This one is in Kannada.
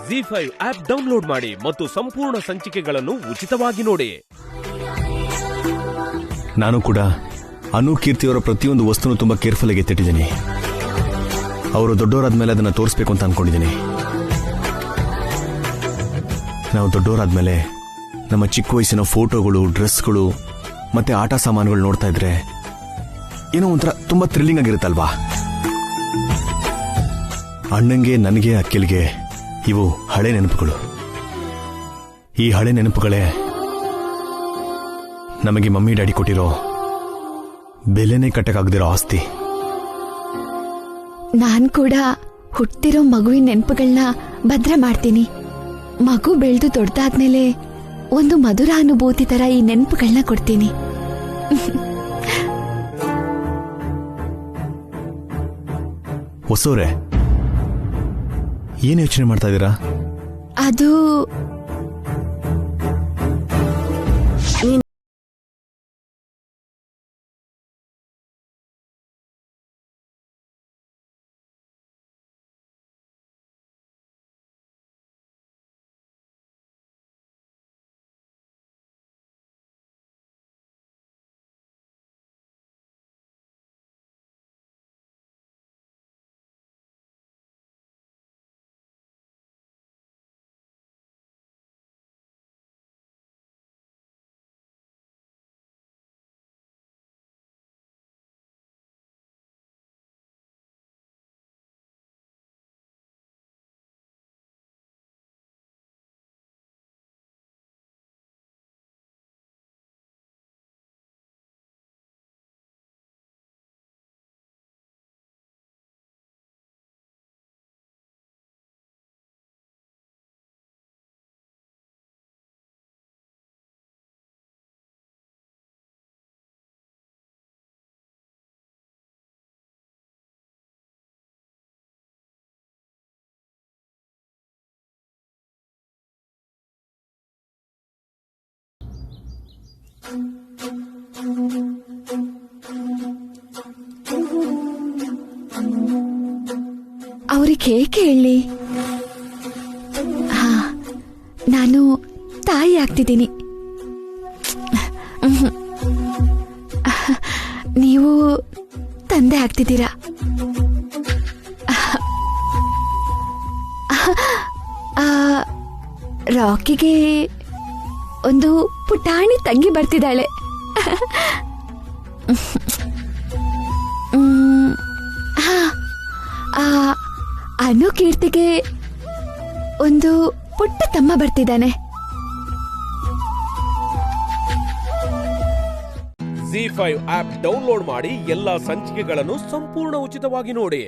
ಜಿ5 ಆಪ್ ಡೌನ್ಲೋಡ್ ಮಾಡಿ ಮತ್ತು ಸಂಪೂರ್ಣ ಸಂಚಿಕೆಗಳನ್ನು ಉಚಿತವಾಗಿ ನೋಡಿ. ನಾನು ಕೂಡ ಅನು ಕೀರ್ತಿಯವರ ಪ್ರತಿಯೊಂದು ವಸ್ತುನು ತುಂಬಾ ಕೇರ್ಫುಲ್ ಆಗಿ ಎತ್ತಿಟ್ಟಿದ್ದೀನಿ. ಅವರು ದೊಡ್ಡವರಾದ್ಮೇಲೆ ಅದನ್ನ ತೋರಿಸ್ಬೇಕು ಅಂತ ಅನ್ಕೊಂಡಿದ್ದೀನಿ. ನಾವು ದೊಡ್ಡವರಾದ್ಮೇಲೆ ನಮ್ಮ ಚಿಕ್ಕ ವಯಸ್ಸಿನ ಫೋಟೋಗಳು, ಡ್ರೆಸ್ಗಳು ಮತ್ತೆ ಆಟ ಸಾಮಾನುಗಳು ನೋಡ್ತಾ ಇದ್ರೆ ಏನೋ ಒಂಥರ ತುಂಬಾ ಥ್ರಿಲ್ಲಿಂಗ್ ಆಗಿರುತ್ತಲ್ವಾ. ಅಣ್ಣಂಗೆ, ನನಗೆ, ಅಕ್ಕಿಲ್ಗೆ ಇವು ಹಳೆ ನೆನಪುಗಳು. ಈ ಹಳೆ ನೆನಪುಗಳೇ ನಮಗೆ ಮಮ್ಮಿ ಡ್ಯಾಡಿ ಕೊಟ್ಟಿರೋ ಬೆಲೆನೇ ಕಟ್ಟಕ್ಕಾಗದಿರೋ ಆಸ್ತಿ. ನಾನ್ ಕೂಡ ಹುಟ್ಟಿರೋ ಮಗುವಿನ ನೆನಪುಗಳನ್ನ ಭದ್ರ ಮಾಡ್ತೀನಿ. ಮಗು ಬೆಳೆದು ದೊಡ್ಡದಾದ್ಮೇಲೆ ಒಂದು ಮಧುರ ಅನುಭೂತಿ ತರ ಈ ನೆನಪುಗಳನ್ನ ಕೊಡ್ತೀನಿ. ಹೊಸೋರೆ, ಏನ್ ಯೋಚನೆ ಮಾಡ್ತಾ ಇದ್ದೀರಾ? ಅದು ಅವ್ರಿಗೆ ಹೇಗೆ ಹೇಳಿ? ನಾನು ತಾಯಿ ಆಗ್ತಿದ್ದೀನಿ. ನೀವು ತಂದೆ ಆಗ್ತಿದ್ದೀರಾ. ರಾಕಿಗೆ ಒಂದು ಪುಟಾಣಿ ತಂಗಿ ಬರ್ತಿದ್ದಾಳೆ. ಅನು ಕೀರ್ತಿಗೆ ಒಂದು ಪುಟ್ಟ ತಮ್ಮ ಬರ್ತಿದ್ದಾನೆ. ಜಿ5 ಆಪ್ ಡೌನ್ಲೋಡ್ ಮಾಡಿ ಎಲ್ಲಾ ಸಂಚಿಕೆಗಳನ್ನು ಸಂಪೂರ್ಣ ಉಚಿತವಾಗಿ ನೋಡಿ.